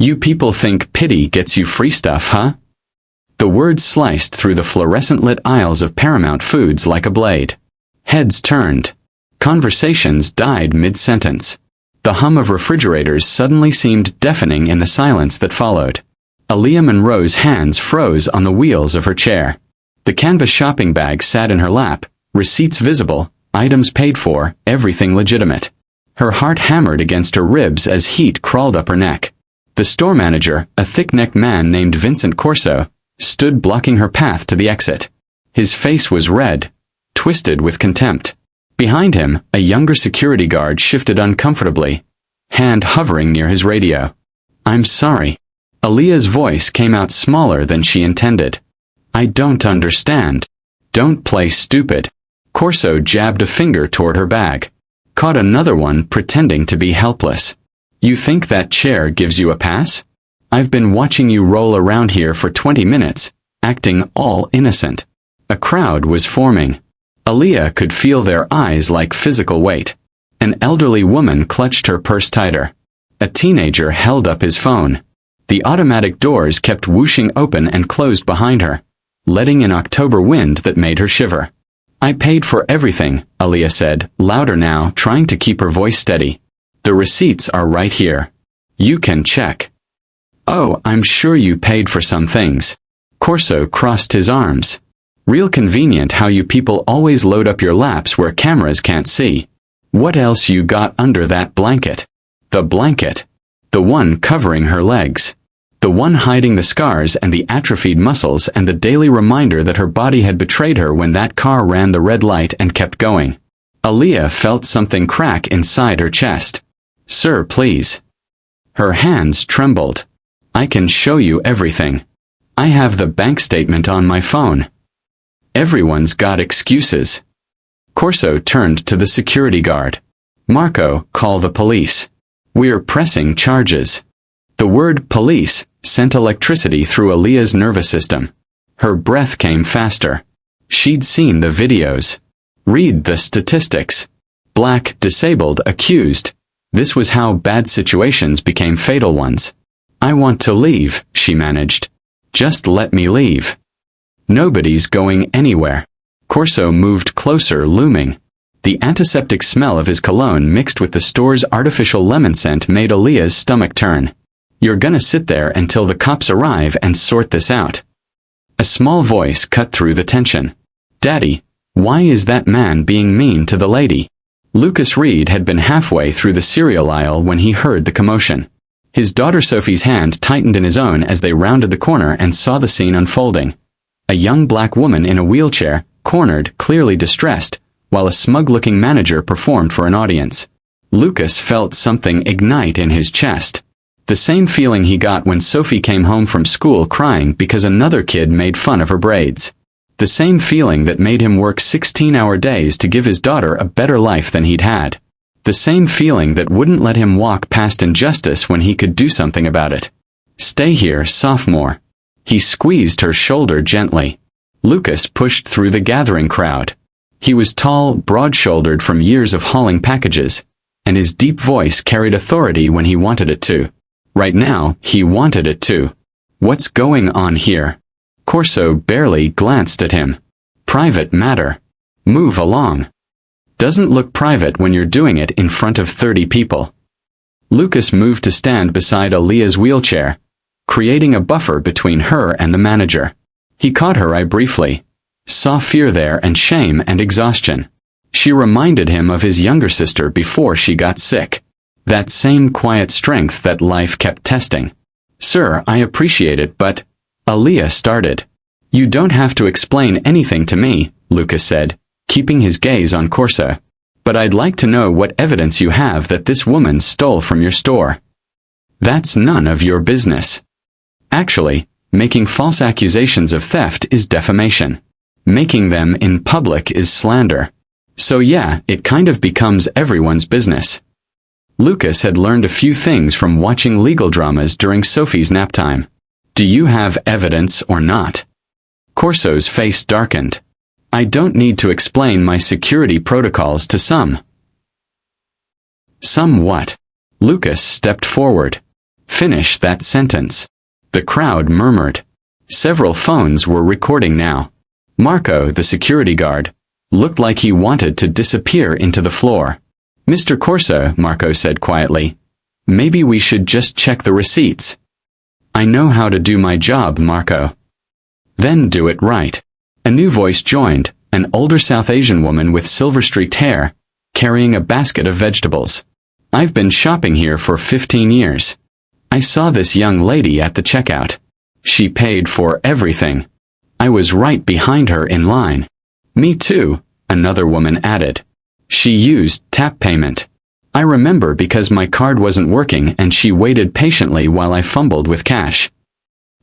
You people think pity gets you free stuff, huh? The words sliced through the fluorescent-lit aisles of Paramount Foods like a blade. Heads turned. Conversations died mid-sentence. The hum of refrigerators suddenly seemed deafening in the silence that followed. Aaliyah Monroe's hands froze on the wheels of her chair. The canvas shopping bag sat in her lap, receipts visible, items paid for, everything legitimate. Her heart hammered against her ribs as heat crawled up her neck. The store manager, a thick-necked man named Vincent Corso, stood blocking her path to the exit. His face was red, twisted with contempt. Behind him, a younger security guard shifted uncomfortably, hand hovering near his radio. "I'm sorry." Aaliyah's voice came out smaller than she intended. "I don't understand." "Don't play stupid." Corso jabbed a finger toward her bag. Caught another one pretending to be helpless. "You think that chair gives you a pass? I've been watching you roll around here for 20 minutes, acting all innocent." A crowd was forming. Aaliyah could feel their eyes like physical weight. An elderly woman clutched her purse tighter. A teenager held up his phone. The automatic doors kept whooshing open and closed behind her, letting in October wind that made her shiver. "I paid for everything," Aaliyah said, louder now, trying to keep her voice steady. "The receipts are right here. You can check." "Oh, I'm sure you paid for some things." Corso crossed his arms. "Real convenient how you people always load up your laps where cameras can't see. What else you got under that blanket?" The blanket. The one covering her legs. The one hiding the scars and the atrophied muscles and the daily reminder that her body had betrayed her when that car ran the red light and kept going. Aaliyah felt something crack inside her chest. "Sir, please." Her hands trembled. "I can show you everything. I have the bank statement on my phone." Everyone's got excuses. Corso turned to the security guard. "Marco, call the police. We're pressing charges." The word police sent electricity through Aaliyah's nervous system. Her breath came faster. She'd seen the videos. Read the statistics. Black, disabled, accused. This was how bad situations became fatal ones. "I want to leave," she managed. "Just let me leave." "Nobody's going anywhere." Corso moved closer, looming. The antiseptic smell of his cologne mixed with the store's artificial lemon scent made Aaliyah's stomach turn. "You're gonna sit there until the cops arrive and sort this out." A small voice cut through the tension. "Daddy, why is that man being mean to the lady?" Lucas Reed had been halfway through the cereal aisle when he heard the commotion. His daughter Sophie's hand tightened in his own as they rounded the corner and saw the scene unfolding. A young black woman in a wheelchair, cornered, clearly distressed, while a smug-looking manager performed for an audience. Lucas felt something ignite in his chest. The same feeling he got when Sophie came home from school crying because another kid made fun of her braids. The same feeling that made him work 16-hour days to give his daughter a better life than he'd had. The same feeling that wouldn't let him walk past injustice when he could do something about it. "Stay here, sophomore." He squeezed her shoulder gently. Lucas pushed through the gathering crowd. He was tall, broad-shouldered from years of hauling packages, and his deep voice carried authority when he wanted it to. Right now, he wanted it to. "What's going on here?" Corso barely glanced at him. "Private matter. Move along." "Doesn't look private when you're doing it in front of 30 people. Lucas moved to stand beside Aaliyah's wheelchair, creating a buffer between her and the manager. He caught her eye briefly, saw fear there and shame and exhaustion. She reminded him of his younger sister before she got sick. That same quiet strength that life kept testing. "Sir, I appreciate it, but—" Aaliyah started. "You don't have to explain anything to me," Lucas said, keeping his gaze on Corso. "But I'd like to know what evidence you have that this woman stole from your store." "That's none of your business." Actually, making false accusations of theft is defamation. Making them in public is slander. So yeah, it kind of becomes everyone's business. Lucas had learned a few things from watching legal dramas during Sophie's nap time. "Do you have evidence or not?" Corso's face darkened. "I don't need to explain my security protocols to some." "Some what?" Lucas stepped forward. Finish that sentence. The crowd murmured. Several phones were recording now. Marco, the security guard, looked like he wanted to disappear into the floor. Mr. Corso, Marco said quietly, maybe we should just check the receipts. I know how to do my job, Marco. Then do it right. A new voice joined, an older South Asian woman with silver-streaked hair, carrying a basket of vegetables. I've been shopping here for 15 years. I saw this young lady at the checkout. She paid for everything. I was right behind her in line. Me too, another woman added. She used tap payment. I remember because my card wasn't working and she waited patiently while I fumbled with cash.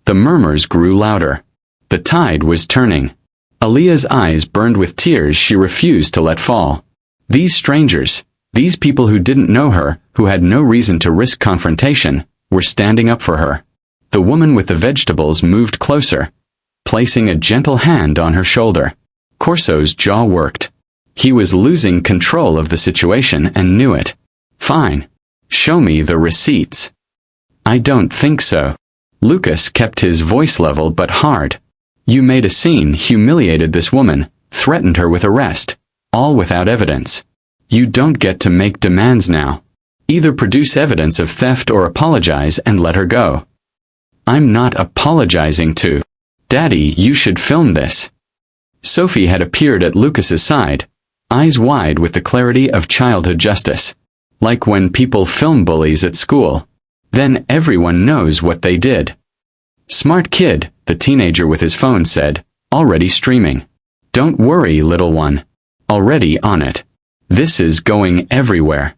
The murmurs grew louder. The tide was turning. Aaliyah's eyes burned with tears she refused to let fall. These strangers, these people who didn't know her, who had no reason to risk confrontation, were standing up for her. The woman with the vegetables moved closer, placing a gentle hand on her shoulder. Corso's jaw worked. He was losing control of the situation and knew it. Fine. Show me the receipts. I don't think so. Lucas kept his voice level but hard. You made a scene, humiliated this woman, threatened her with arrest, all without evidence. You don't get to make demands now. Either produce evidence of theft or apologize and let her go. I'm not apologizing to. Daddy, you should film this. Sophie had appeared at Lucas's side, eyes wide with the clarity of childhood justice. Like when people film bullies at school. Then everyone knows what they did. Smart kid, the teenager with his phone said, already streaming. Don't worry, little one. Already on it. This is going everywhere.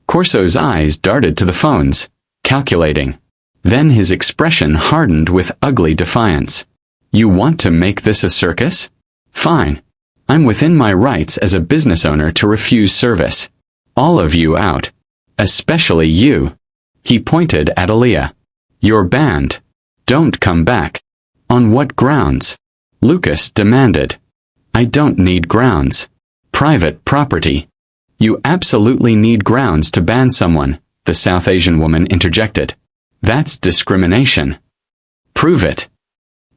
Corso's eyes darted to the phones, calculating. Then his expression hardened with ugly defiance. You want to make this a circus? Fine. I'm within my rights as a business owner to refuse service. All of you out. Especially you. He pointed at Aaliyah. You're banned. Don't come back. On what grounds? Lucas demanded. I don't need grounds. Private property. You absolutely need grounds to ban someone, the South Asian woman interjected. That's discrimination. Prove it.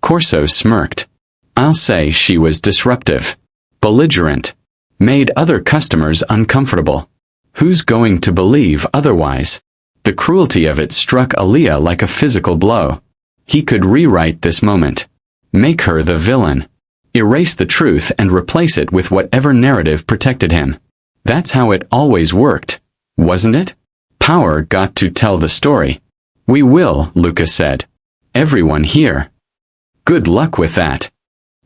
Corso smirked. I'll say she was disruptive, belligerent, made other customers uncomfortable. Who's going to believe otherwise? The cruelty of it struck Aaliyah like a physical blow. He could rewrite this moment. Make her the villain. Erase the truth and replace it with whatever narrative protected him. That's how it always worked, wasn't it? Power got to tell the story. We will, Lucas said. Everyone here. Good luck with that.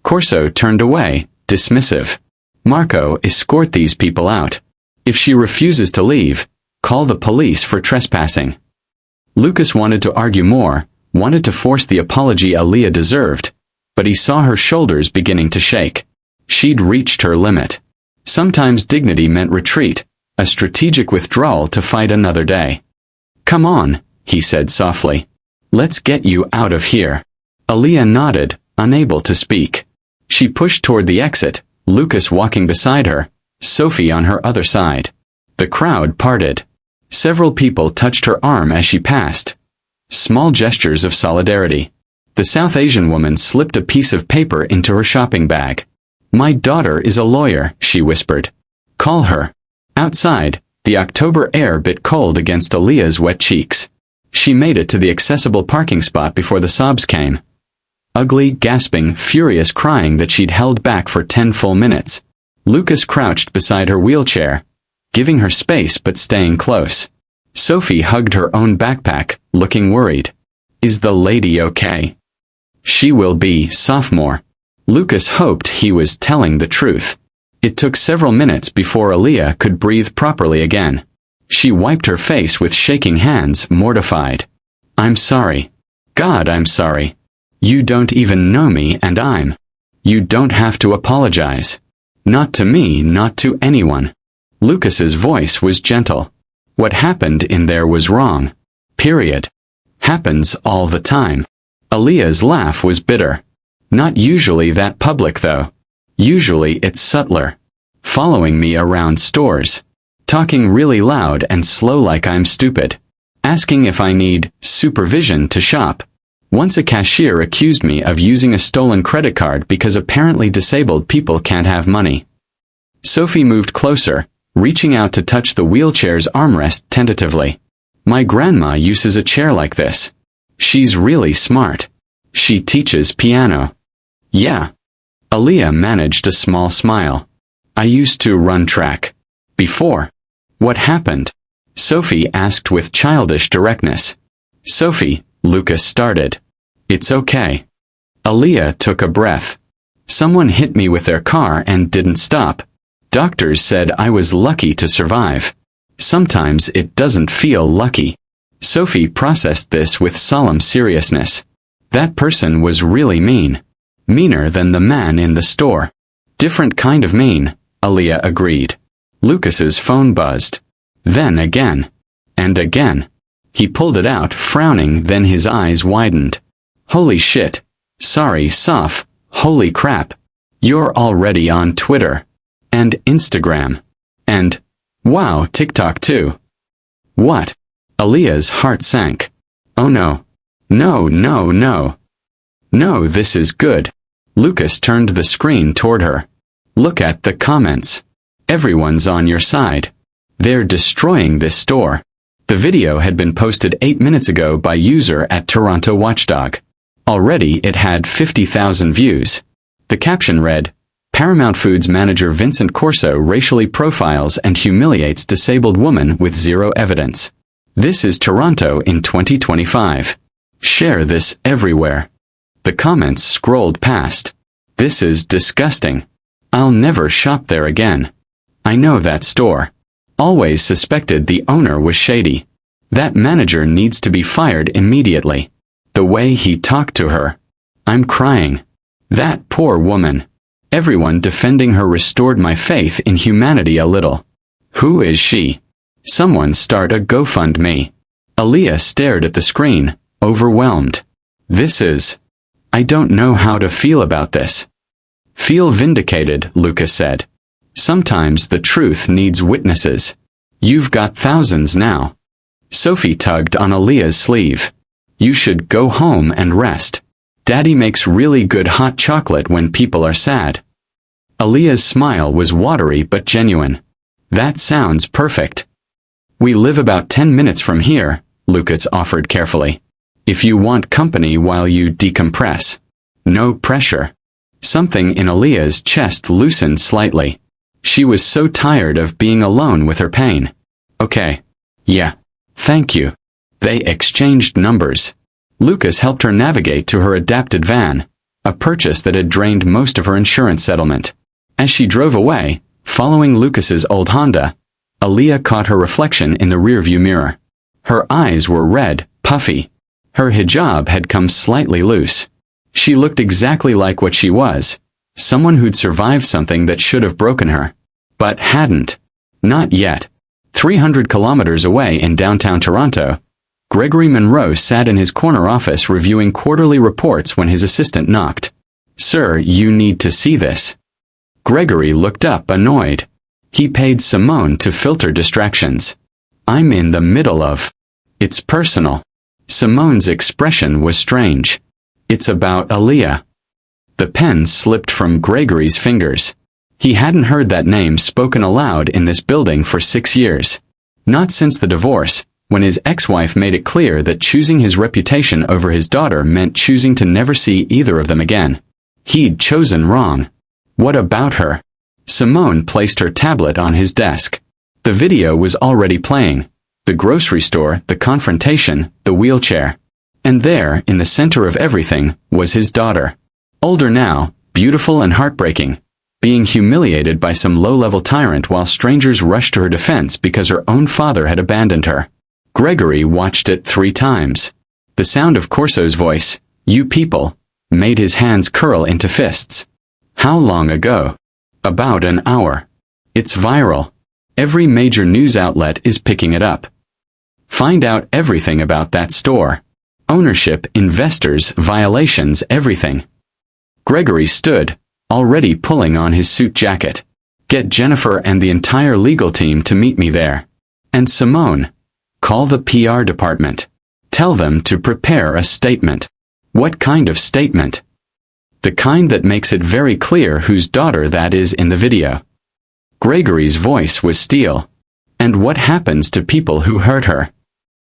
Corso turned away, dismissive. Marco, escort these people out. If she refuses to leave, call the police for trespassing. Lucas wanted to argue more, wanted to force the apology Aaliyah deserved, but he saw her shoulders beginning to shake. She'd reached her limit. Sometimes dignity meant retreat, a strategic withdrawal to fight another day. Come on, he said softly. Let's get you out of here. Aaliyah nodded, unable to speak. She pushed toward the exit, Lucas walking beside her, Sophie on her other side. The crowd parted. Several people touched her arm as she passed. Small gestures of solidarity. The South Asian woman slipped a piece of paper into her shopping bag. My daughter is a lawyer, she whispered. Call her. Outside, the October air bit cold against Aaliyah's wet cheeks. She made it to the accessible parking spot before the sobs came. Ugly, gasping, furious crying that she'd held back for 10 full minutes. Lucas crouched beside her wheelchair, giving her space but staying close. Sophie hugged her own backpack, looking worried. Is the lady okay? She will be, sophomore. Lucas hoped he was telling the truth. It took several minutes before Aaliyah could breathe properly again. She wiped her face with shaking hands, mortified. I'm sorry. God, I'm sorry. You don't even know me and You don't have to apologize. Not to me, not to anyone. Lucas's voice was gentle. What happened in there was wrong. Period. Happens all the time. Aaliyah's laugh was bitter. Not usually that public though. Usually it's subtler. Following me around stores. Talking really loud and slow like I'm stupid. asking if I need supervision to shop. Once a cashier accused me of using a stolen credit card because apparently disabled people can't have money. Sophie moved closer, reaching out to touch the wheelchair's armrest tentatively. My grandma uses a chair like this. She's really smart. She teaches piano. Yeah. Aaliyah managed a small smile. I used to run track. Before. What happened? Sophie asked with childish directness. Sophie, Lucas started. It's okay. Aaliyah took a breath. Someone hit me with their car and didn't stop. Doctors said I was lucky to survive. Sometimes it doesn't feel lucky. Sophie processed this with solemn seriousness. That person was really mean. Meaner than the man in the store. Different kind of mean, Aaliyah agreed. Lucas's phone buzzed. Then again. And again. He pulled it out, frowning, then his eyes widened. Holy shit. Sorry, Soph. Holy crap. You're already on Twitter. And Instagram. And, wow, TikTok too. What? Aaliyah's heart sank. Oh no. No, no, no. No, this is good. Lucas turned the screen toward her. Look at the comments. Everyone's on your side. They're destroying this store. The video had been posted 8 minutes ago by user at Toronto Watchdog. Already it had 50,000 views. The caption read, Paramount Foods manager Vincent Corso racially profiles and humiliates disabled woman with zero evidence. This is Toronto in 2025. Share this everywhere. The comments scrolled past. This is disgusting. I'll never shop there again. I know that store. Always suspected the owner was shady. That manager needs to be fired immediately. The way he talked to her. I'm crying. That poor woman. Everyone defending her restored my faith in humanity a little. Who is she? Someone start a GoFundMe. Aaliyah stared at the screen, overwhelmed. This is... I don't know how to feel about this. Feel vindicated, Lucas said. Sometimes the truth needs witnesses. You've got thousands now. Sophie tugged on Aaliyah's sleeve. You should go home and rest. Daddy makes really good hot chocolate when people are sad. Aaliyah's smile was watery but genuine. That sounds perfect. We live about 10 minutes from here, Lucas offered carefully. If you want company while you decompress. No pressure. Something in Aaliyah's chest loosened slightly. She was so tired of being alone with her pain. Okay. Yeah. Thank you. They exchanged numbers. Lucas helped her navigate to her adapted van, a purchase that had drained most of her insurance settlement. As she drove away, following Lucas's old Honda, Aaliyah caught her reflection in the rearview mirror. Her eyes were red, puffy. Her hijab had come slightly loose. She looked exactly like what she was, someone who'd survived something that should have broken her. But hadn't. Not yet. 300 kilometers away in downtown Toronto, Gregory Monroe sat in his corner office reviewing quarterly reports when his assistant knocked. Sir, you need to see this. Gregory looked up, annoyed. He paid Simone to filter distractions. I'm in the middle of... It's personal. Simone's expression was strange. It's about Aaliyah. The pen slipped from Gregory's fingers. He hadn't heard that name spoken aloud in this building for 6 years. Not since the divorce, when his ex-wife made it clear that choosing his reputation over his daughter meant choosing to never see either of them again. He'd chosen wrong. What about her? Simone placed her tablet on his desk. The video was already playing. The grocery store, the confrontation, the wheelchair. And there, in the center of everything, was his daughter. Older now, beautiful and heartbreaking. Being humiliated by some low-level tyrant while strangers rushed to her defense because her own father had abandoned her. Gregory watched it 3 times. The sound of Corso's voice, "You people," made his hands curl into fists. How long ago? About an hour. It's viral. Every major news outlet is picking it up. Find out everything about that store. Ownership, investors, violations, everything. Gregory stood, already pulling on his suit jacket. Get Jennifer and the entire legal team to meet me there. And Simone. Call the PR department. Tell them to prepare a statement. What kind of statement? The kind that makes it very clear whose daughter that is in the video. Gregory's voice was steel. And what happens to people who hurt her?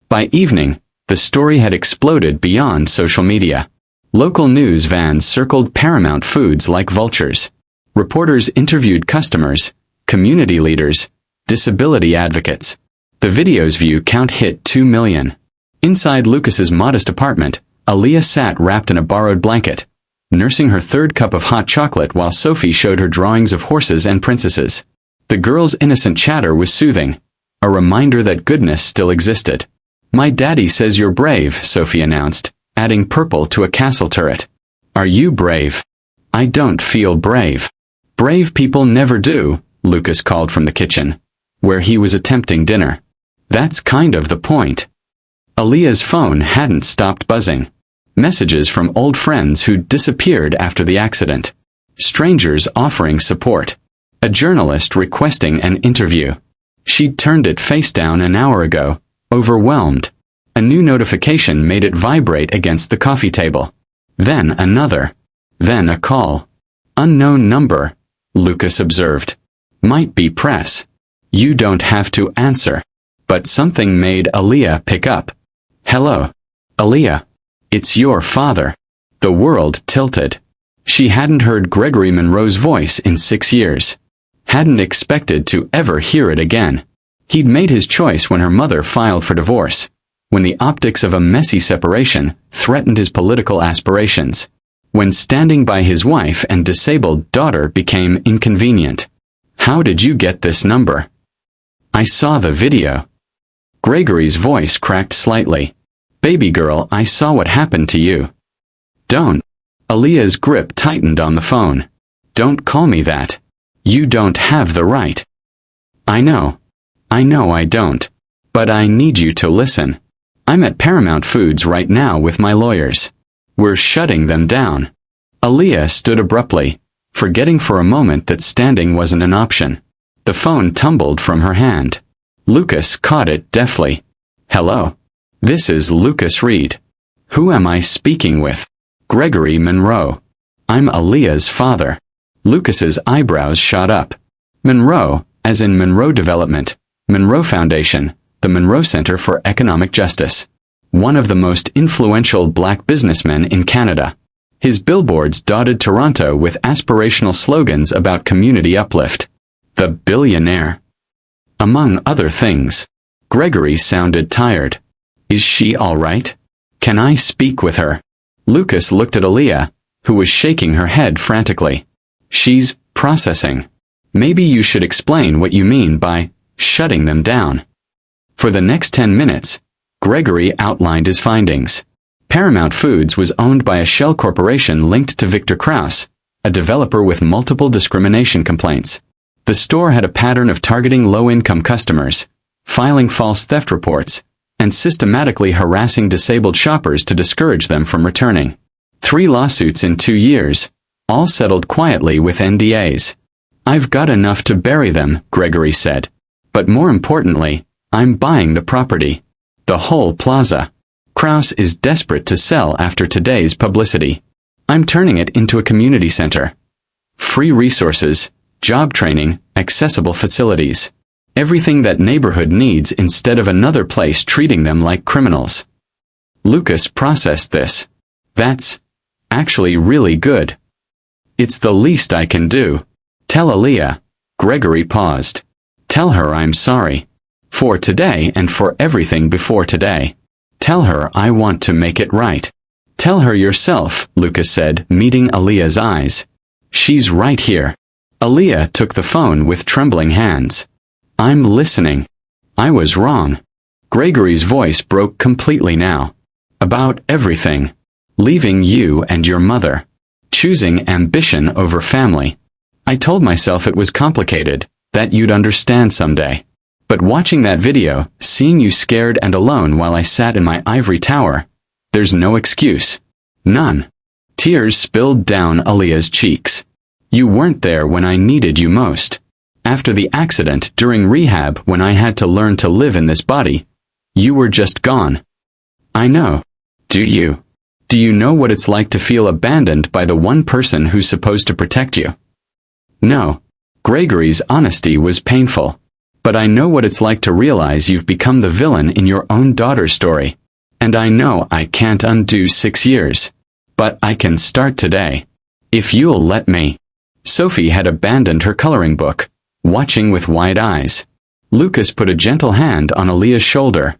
By evening, the story had exploded beyond social media. Local news vans circled Paramount Foods like vultures. Reporters interviewed customers, community leaders, disability advocates. The video's view count hit 2 million. Inside Lucas's modest apartment, Aaliyah sat wrapped in a borrowed blanket, nursing her third cup of hot chocolate while Sophie showed her drawings of horses and princesses. The girl's innocent chatter was soothing, a reminder that goodness still existed. "My daddy says you're brave," Sophie announced, adding purple to a castle turret. "Are you brave?" "I don't feel brave." "Brave people never do," Lucas called from the kitchen, where he was attempting dinner. "That's kind of the point." Aaliyah's phone hadn't stopped buzzing. Messages from old friends who'd disappeared after the accident. Strangers offering support. A journalist requesting an interview. She'd turned it face down an hour ago, overwhelmed. A new notification made it vibrate against the coffee table. Then another. Then a call. "Unknown number," Lucas observed. "Might be press. You don't have to answer." But something made Aaliyah pick up. "Hello. Aaliyah. It's your father." The world tilted. She hadn't heard Gregory Monroe's voice in 6 years. Hadn't expected to ever hear it again. He'd made his choice when her mother filed for divorce, when the optics of a messy separation threatened his political aspirations, when standing by his wife and disabled daughter became inconvenient. "How did you get this number?" "I saw the video." Gregory's voice cracked slightly. "Baby girl, I saw what happened to you." "Don't." Aaliyah's grip tightened on the phone. "Don't call me that. You don't have the right." I know I don't. But I need you to listen. I'm at Paramount Foods right now with my lawyers. We're shutting them down." Aaliyah stood abruptly, forgetting for a moment that standing wasn't an option. The phone tumbled from her hand. Lucas caught it deftly. "Hello. This is Lucas Reed. Who am I speaking with?" "Gregory Monroe. I'm Aaliyah's father." Lucas's eyebrows shot up. Monroe, as in Monroe Development, Monroe Foundation, the Monroe Center for Economic Justice. One of the most influential black businessmen in Canada. His billboards dotted Toronto with aspirational slogans about community uplift. The billionaire. Among other things. Gregory sounded tired. "Is she all right? Can I speak with her?" Lucas looked at Aaliyah, who was shaking her head frantically. "She's processing. Maybe you should explain what you mean by shutting them down." For the next 10 minutes, Gregory outlined his findings. Paramount Foods was owned by a shell corporation linked to Victor Krauss, a developer with multiple discrimination complaints. The store had a pattern of targeting low-income customers, filing false theft reports, and systematically harassing disabled shoppers to discourage them from returning. 3 lawsuits in 2 years, all settled quietly with NDAs. "I've got enough to bury them," Gregory said. "But more importantly, I'm buying the property. The whole plaza. Krauss is desperate to sell after today's publicity. I'm turning it into a community center. Free resources, job training, accessible facilities. Everything that neighborhood needs instead of another place treating them like criminals." Lucas processed this. "That's actually really good. It's the least I can do." "Tell Aaliyah." Gregory paused. "Tell her I'm sorry. For today and for everything before today. Tell her I want to make it right." "Tell her yourself," Lucas said, meeting Aaliyah's eyes. "She's right here." Aaliyah took the phone with trembling hands. "I'm listening. I was wrong." Gregory's voice broke completely now. "About everything. Leaving you and your mother. Choosing ambition over family. I told myself it was complicated, that you'd understand someday. But watching that video, seeing you scared and alone while I sat in my ivory tower, there's no excuse. None." Tears spilled down Aaliyah's cheeks. "You weren't there when I needed you most. After the accident, during rehab, when I had to learn to live in this body, You were just gone. I know. Do you? Do you know what it's like to feel abandoned by the one person who's supposed to protect you? No. Gregory's honesty was painful. But I know what it's like to realize you've become the villain in your own daughter's story. And I know I can't undo 6 years. But I can start today. If you'll let me. Sophie had abandoned her coloring book, watching with wide eyes. Lucas put a gentle hand on Aaliyah's shoulder.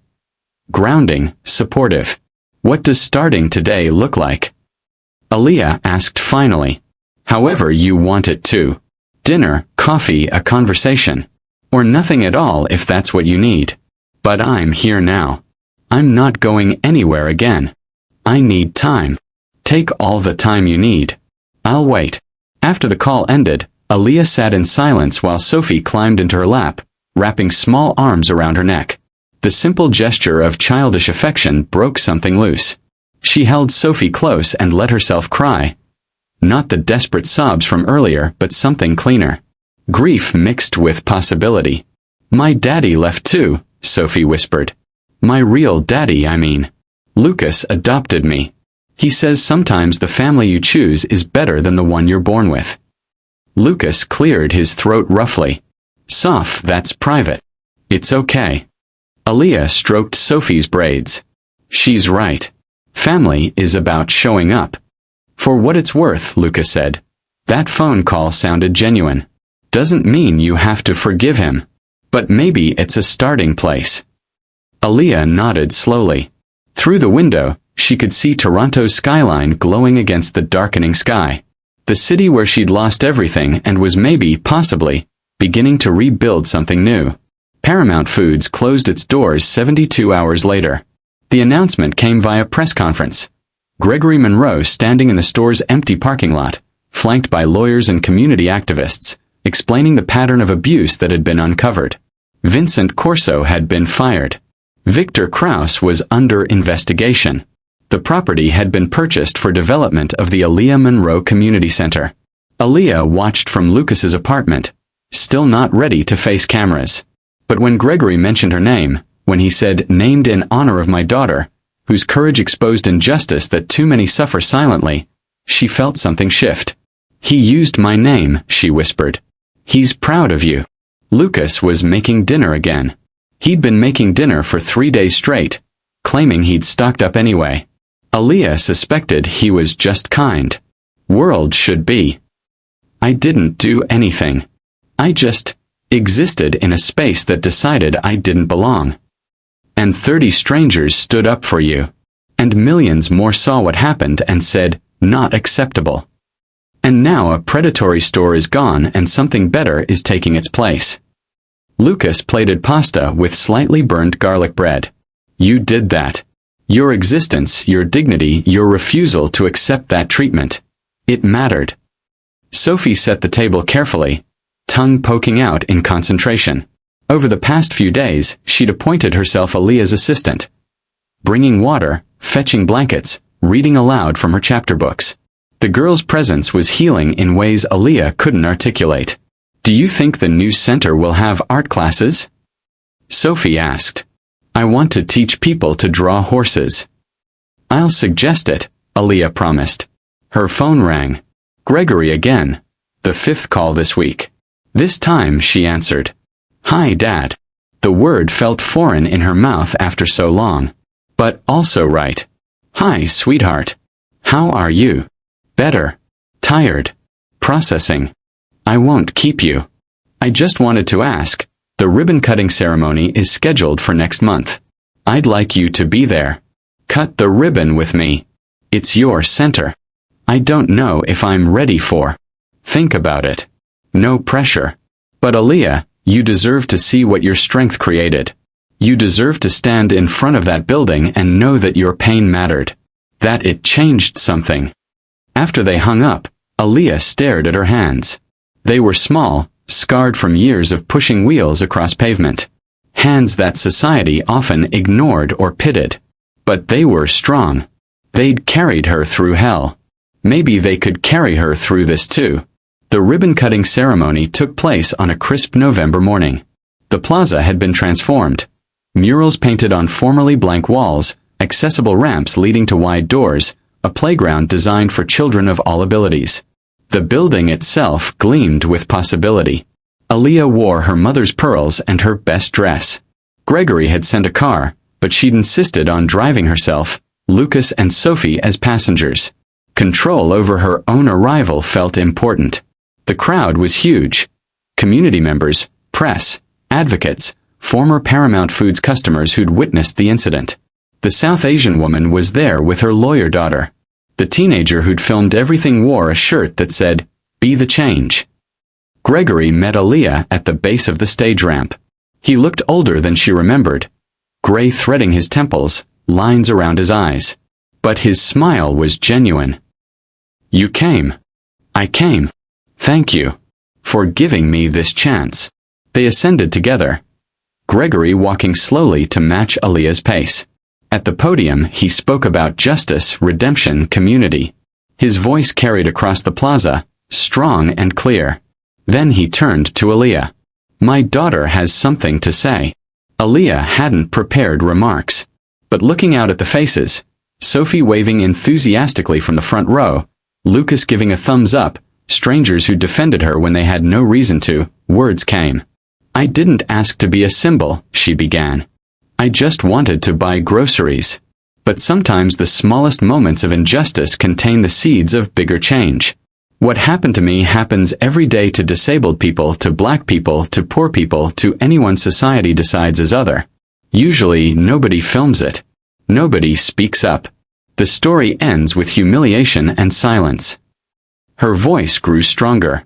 Grounding, supportive. What does starting today look like? Aaliyah asked finally. However you want it to. Dinner, coffee, a conversation. Or nothing at all if that's what you need. But I'm here now. I'm not going anywhere again. I need time. Take all the time you need. I'll wait. After the call ended, Aaliyah sat in silence while Sophie climbed into her lap, wrapping small arms around her neck. The simple gesture of childish affection broke something loose. She held Sophie close and let herself cry. Not the desperate sobs from earlier, but something cleaner. Grief mixed with possibility. My daddy left too, Sophie whispered. My real daddy, I mean. Lucas adopted me. He says sometimes the family you choose is better than the one you're born with. Lucas cleared his throat roughly. Soph, that's private. It's okay. Aaliyah stroked Sophie's braids. She's right. Family is about showing up. For what it's worth, Lucas said. That phone call sounded genuine. Doesn't mean you have to forgive him. But maybe it's a starting place. Aaliyah nodded slowly. Through the window, she could see Toronto's skyline glowing against the darkening sky. The city where she'd lost everything and was maybe, possibly, beginning to rebuild something new. Paramount Foods closed its doors 72 hours later. The announcement came via press conference. Gregory Monroe standing in the store's empty parking lot, flanked by lawyers and community activists, explaining the pattern of abuse that had been uncovered. Vincent Corso had been fired. Victor Krause was under investigation. The property had been purchased for development of the Aaliyah Monroe Community Center. Aaliyah watched from Lucas's apartment, still not ready to face cameras. But when Gregory mentioned her name, when he said, named in honor of my daughter, whose courage exposed injustice that too many suffer silently, she felt something shift. He used my name, she whispered. He's proud of you. Lucas was making dinner again. He'd been making dinner for 3 days straight, claiming he'd stocked up anyway. Aaliyah suspected he was just kind. World should be. I didn't do anything. I just existed in a space that decided I didn't belong. And 30 strangers stood up for you. And millions more saw what happened and said, not acceptable. And now a predatory store is gone and something better is taking its place. Lucas plated pasta with slightly burned garlic bread. You did that. Your existence, your dignity, your refusal to accept that treatment. It mattered. Sophie set the table carefully, tongue poking out in concentration. Over the past few days, she'd appointed herself Aaliyah's assistant. Bringing water, fetching blankets, reading aloud from her chapter books. The girl's presence was healing in ways Aaliyah couldn't articulate. Do you think the new center will have art classes? Sophie asked. I want to teach people to draw horses. I'll suggest it, Aaliyah promised. Her phone rang. Gregory again. The 5th call this week. This time she answered. Hi, Dad. The word felt foreign in her mouth after so long. But also right. Hi, sweetheart. How are you? Better. Tired. Processing. I won't keep you. I just wanted to ask. The ribbon-cutting ceremony is scheduled for next month. I'd like you to be there. Cut the ribbon with me. It's your center. I don't know if I'm ready for. Think about it. No pressure. But Aaliyah, you deserve to see what your strength created. You deserve to stand in front of that building and know that your pain mattered. That it changed something. After they hung up, Aaliyah stared at her hands. They were small, scarred from years of pushing wheels across pavement. Hands that society often ignored or pitted. But they were strong. They'd carried her through hell. Maybe they could carry her through this too. The ribbon-cutting ceremony took place on a crisp November morning. The plaza had been transformed. Murals painted on formerly blank walls, accessible ramps leading to wide doors, a playground designed for children of all abilities. The building itself gleamed with possibility. Aaliyah wore her mother's pearls and her best dress. Gregory had sent a car, but she'd insisted on driving herself, Lucas and Sophie as passengers. Control over her own arrival felt important. The crowd was huge. Community members, press, advocates, former Paramount Foods customers who'd witnessed the incident. The South Asian woman was there with her lawyer daughter. The teenager who'd filmed everything wore a shirt that said, "Be the change." Gregory met Aaliyah at the base of the stage ramp. He looked older than she remembered, gray threading his temples, lines around his eyes. But his smile was genuine. "You came. I came. Thank you for giving me this chance." They ascended together, Gregory walking slowly to match Aaliyah's pace. At the podium, he spoke about justice, redemption, community. His voice carried across the plaza, strong and clear. Then he turned to Aaliyah. "My daughter has something to say." Aaliyah hadn't prepared remarks. But looking out at the faces, Sophie waving enthusiastically from the front row, Lucas giving a thumbs up, strangers who defended her when they had no reason to, words came. "I didn't ask to be a symbol," she began. "I just wanted to buy groceries." But sometimes the smallest moments of injustice contain the seeds of bigger change. What happened to me happens every day to disabled people, to black people, to poor people, to anyone society decides is other. Usually, nobody films it. Nobody speaks up. The story ends with humiliation and silence. Her voice grew stronger.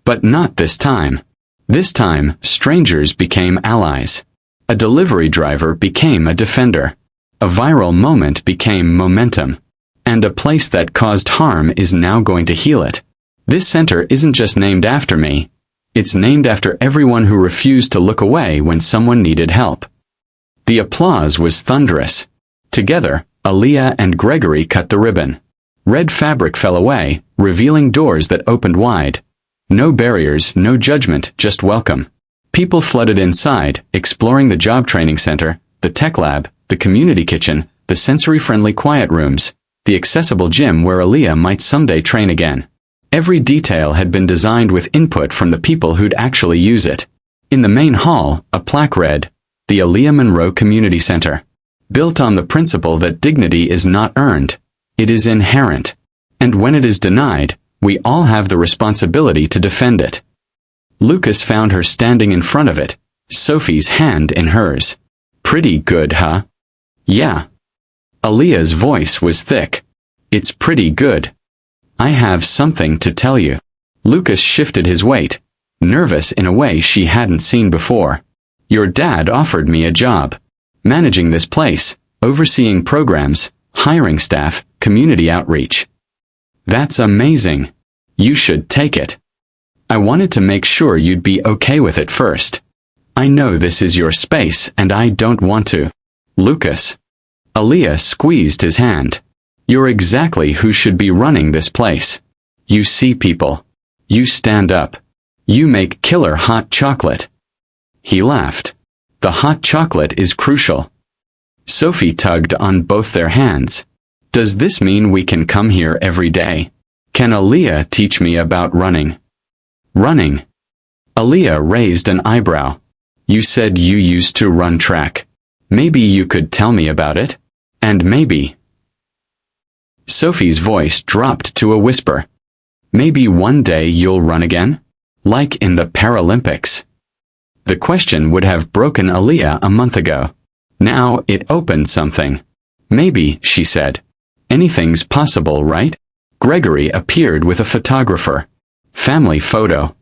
But not this time. This time, strangers became allies. A delivery driver became a defender. A viral moment became momentum. And a place that caused harm is now going to heal it. This center isn't just named after me. It's named after everyone who refused to look away when someone needed help. The applause was thunderous. Together, Aaliyah and Gregory cut the ribbon. Red fabric fell away, revealing doors that opened wide. No barriers, no judgment, just welcome. People flooded inside, exploring the job training center, the tech lab, the community kitchen, the sensory-friendly quiet rooms, the accessible gym where Aaliyah might someday train again. Every detail had been designed with input from the people who'd actually use it. In the main hall, a plaque read, "The Aaliyah Monroe Community Center." Built on the principle that dignity is not earned, it is inherent. And when it is denied, we all have the responsibility to defend it. Lucas found her standing in front of it, Sophie's hand in hers. "Pretty good, huh?" "Yeah." Aaliyah's voice was thick. "It's pretty good. I have something to tell you." Lucas shifted his weight, nervous in a way she hadn't seen before. "Your dad offered me a job. Managing this place, overseeing programs, hiring staff, community outreach. That's amazing. You should take it. I wanted to make sure you'd be okay with it first. I know this is your space and I don't want to." "Lucas." Aaliyah squeezed his hand. "You're exactly who should be running this place. You see people. You stand up. You make killer hot chocolate." He laughed. "The hot chocolate is crucial." Sophie tugged on both their hands. "Does this mean we can come here every day? Can Aaliyah teach me about running?" "Running?" Aaliyah raised an eyebrow. "You said you used to run track. Maybe you could tell me about it? And maybe..." Sophie's voice dropped to a whisper. "Maybe one day you'll run again? Like in the Paralympics." The question would have broken Aaliyah a month ago. Now it opened something. "Maybe," she said. "Anything's possible, right?" Gregory appeared with a photographer. Family photo.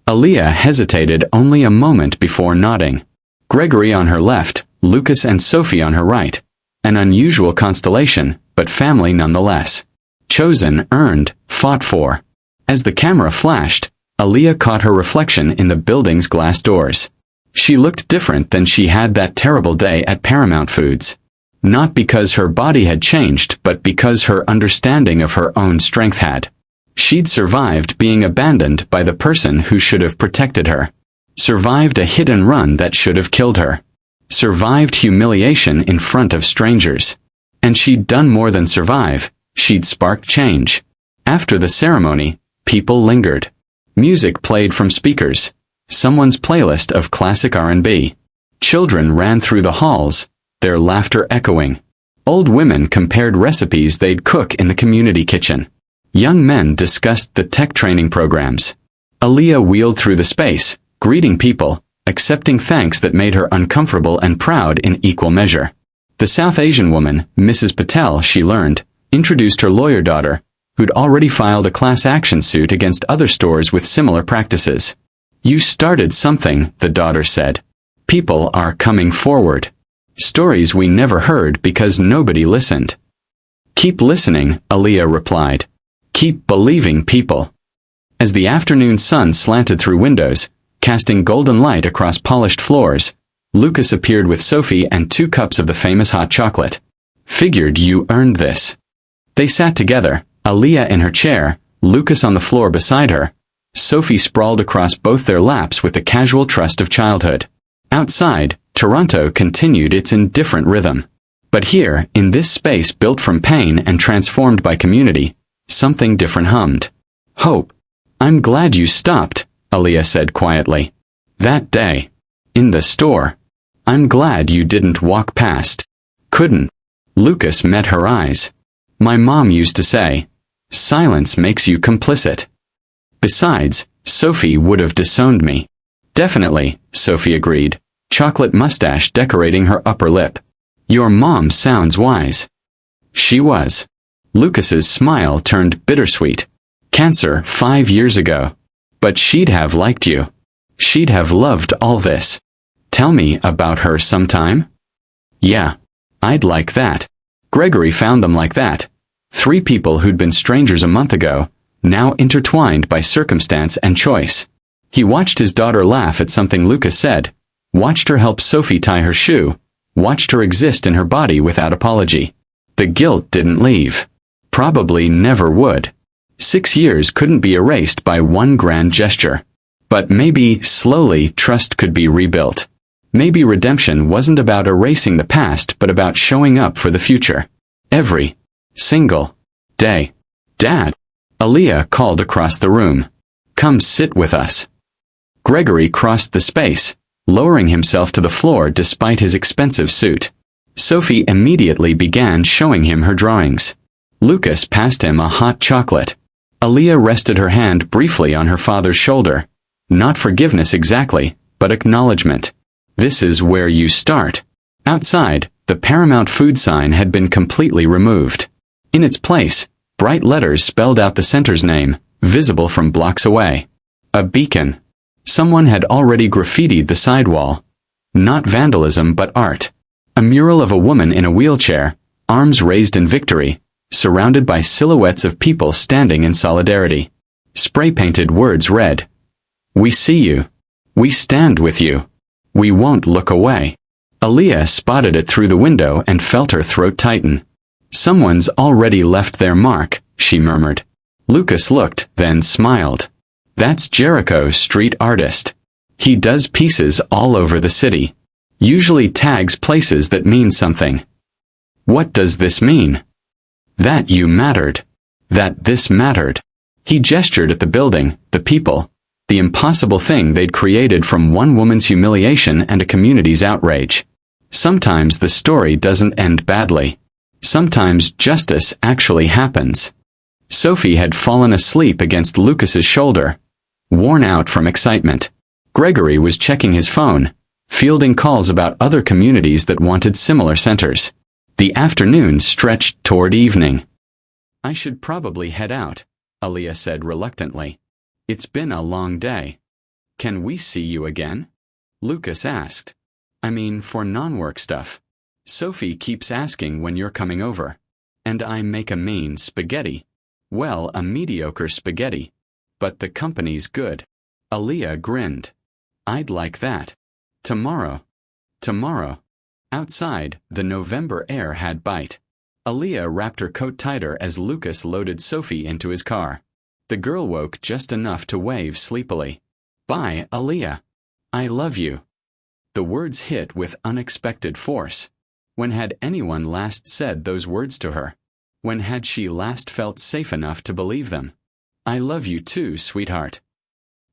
Aaliyah hesitated only a moment before nodding. Gregory on her left, Lucas and Sophie on her right. An unusual constellation, but family nonetheless. Chosen, earned, fought for. As the camera flashed, Aaliyah caught her reflection in the building's glass doors. She looked different than she had that terrible day at Paramount Foods. Not because her body had changed, but because her understanding of her own strength had. She'd survived being abandoned by the person who should have protected her. Survived a hit and run that should have killed her. Survived humiliation in front of strangers. And she'd done more than survive, she'd sparked change. After the ceremony, people lingered. Music played from speakers. Someone's playlist of classic R&B. Children ran through the halls, their laughter echoing. Old women compared recipes they'd cook in the community kitchen. Young men discussed the tech training programs. Aaliyah wheeled through the space, greeting people, accepting thanks that made her uncomfortable and proud in equal measure. The South Asian woman, Mrs. Patel, she learned, introduced her lawyer daughter, who'd already filed a class action suit against other stores with similar practices. "You started something," the daughter said. "People are coming forward. Stories we never heard because nobody listened." "Keep listening," Aaliyah replied. "Keep believing people." As the afternoon sun slanted through windows, casting golden light across polished floors, Lucas appeared with Sophie and 2 cups of the famous hot chocolate. "Figured you earned this." They sat together, Aaliyah in her chair, Lucas on the floor beside her, Sophie sprawled across both their laps with the casual trust of childhood. Outside, Toronto continued its indifferent rhythm. But here, in this space built from pain and transformed by community, something different hummed. "Hope. I'm glad you stopped," Aaliyah said quietly. "That day. In the store. I'm glad you didn't walk past." "Couldn't." Lucas met her eyes. "My mom used to say, silence makes you complicit. Besides, Sophie would have disowned me." "Definitely," Sophie agreed, chocolate mustache decorating her upper lip. "Your mom sounds wise." She was. Lucas's smile turned bittersweet. "Cancer 5 years ago. But she'd have liked you. She'd have loved all this. Tell me about her sometime?" "Yeah. I'd like that." Gregory found them like that. 3 people who'd been strangers a month ago, now intertwined by circumstance and choice. He watched his daughter laugh at something Lucas said, watched her help Sophie tie her shoe, watched her exist in her body without apology. The guilt didn't leave. Probably never would. 6 years couldn't be erased by one grand gesture. But maybe, slowly, trust could be rebuilt. Maybe redemption wasn't about erasing the past but about showing up for the future. Every single day. "Dad," Aaliyah called across the room. "Come sit with us." Gregory crossed the space, lowering himself to the floor despite his expensive suit. Sophie immediately began showing him her drawings. Lucas passed him a hot chocolate. Aaliyah rested her hand briefly on her father's shoulder. Not forgiveness exactly, but acknowledgement. "This is where you start." Outside, the Paramount food sign had been completely removed. In its place, bright letters spelled out the center's name, visible from blocks away. A beacon. Someone had already graffitied the sidewall. Not vandalism but art. A mural of a woman in a wheelchair, arms raised in victory, surrounded by silhouettes of people standing in solidarity. Spray-painted words read, "We see you. We stand with you. We won't look away." Aaliyah spotted it through the window and felt her throat tighten. "Someone's already left their mark," she murmured. Lucas looked, then smiled. "That's Jericho street artist. He does pieces all over the city. Usually tags places that mean something." "What does this mean?" "That you mattered. That this mattered." He gestured at the building, the people, the impossible thing they'd created from one woman's humiliation and a community's outrage. Sometimes the story doesn't end badly. Sometimes justice actually happens. Sophie had fallen asleep against Lucas's shoulder, worn out from excitement. Gregory was checking his phone, fielding calls about other communities that wanted similar centers. The afternoon stretched toward evening. "I should probably head out," Aaliyah said reluctantly. "It's been a long day." "Can we see you again?" Lucas asked. "I mean, for non-work stuff. Sophie keeps asking when you're coming over. And I make a mean spaghetti. Well, a mediocre spaghetti. But the company's good." Aaliyah grinned. "I'd like that. Tomorrow." Tomorrow. Outside, the November air had bite. Aaliyah wrapped her coat tighter as Lucas loaded Sophie into his car. The girl woke just enough to wave sleepily. "Bye, Aaliyah. I love you." The words hit with unexpected force. When had anyone last said those words to her? When had she last felt safe enough to believe them? I love you too, sweetheart.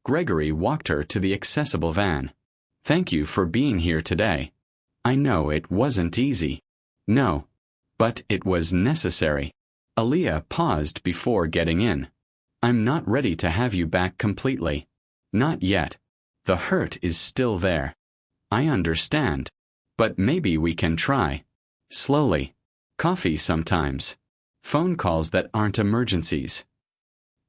Gregory walked her to the accessible van. Thank you for being here today. I know it wasn't easy. No. But it was necessary. Aaliyah paused before getting in. I'm not ready to have you back completely. Not yet. The hurt is still there. I understand. But maybe we can try. Slowly. Coffee sometimes. Phone calls that aren't emergencies.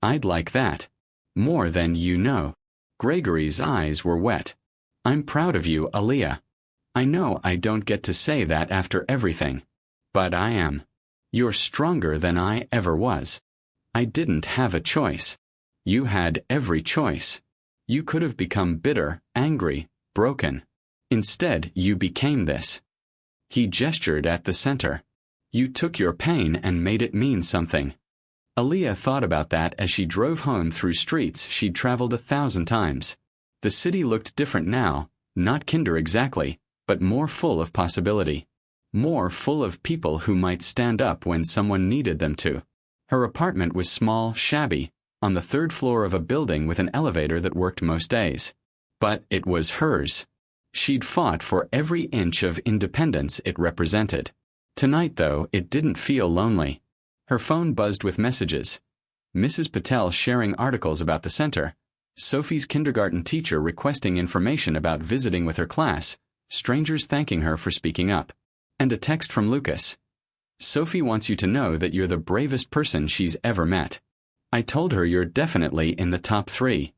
I'd like that. More than you know. Gregory's eyes were wet. I'm proud of you, Aaliyah. I know I don't get to say that after everything. But I am. You're stronger than I ever was. I didn't have a choice. You had every choice. You could have become bitter, angry, broken. Instead, you became this. He gestured at the center. You took your pain and made it mean something. Aaliyah thought about that as she drove home through streets she'd traveled 1,000 times. The city looked different now, not kinder exactly, but more full of possibility. More full of people who might stand up when someone needed them to. Her apartment was small, shabby, on the 3rd floor of a building with an elevator that worked most days. But it was hers. She'd fought for every inch of independence it represented. Tonight, though, it didn't feel lonely. Her phone buzzed with messages. Mrs. Patel sharing articles about the center. Sophie's kindergarten teacher requesting information about visiting with her class. Strangers thanking her for speaking up. And a text from Lucas. Sophie wants you to know that you're the bravest person she's ever met. I told her you're definitely in the top 3.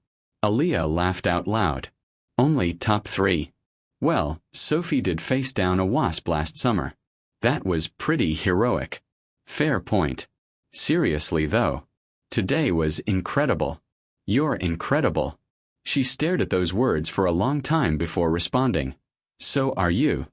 Aaliyah laughed out loud. Only top 3. Well, Sophie did face down a wasp last summer. That was pretty heroic. Fair point. Seriously though. Today was incredible. You're incredible. She stared at those words for a long time before responding. So are you.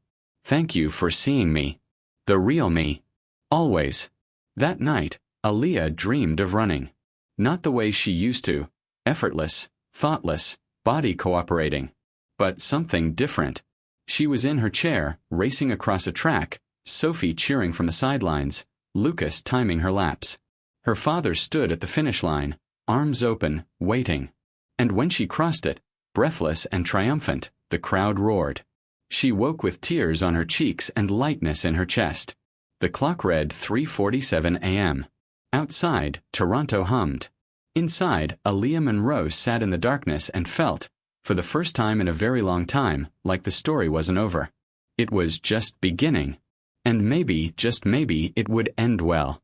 Thank you for seeing me. The real me. Always. That night, Aaliyah dreamed of running. Not the way she used to. Effortless, thoughtless, body cooperating. But something different. She was in her chair, racing across a track, Sophie cheering from the sidelines, Lucas timing her laps. Her father stood at the finish line, arms open, waiting. And when she crossed it, breathless and triumphant, the crowd roared. She woke with tears on her cheeks and lightness in her chest. The clock read 3:47 a.m. Outside, Toronto hummed. Inside, Aaliyah Monroe sat in the darkness and felt, for the first time in a very long time, like the story wasn't over. It was just beginning. And maybe, just maybe, it would end well.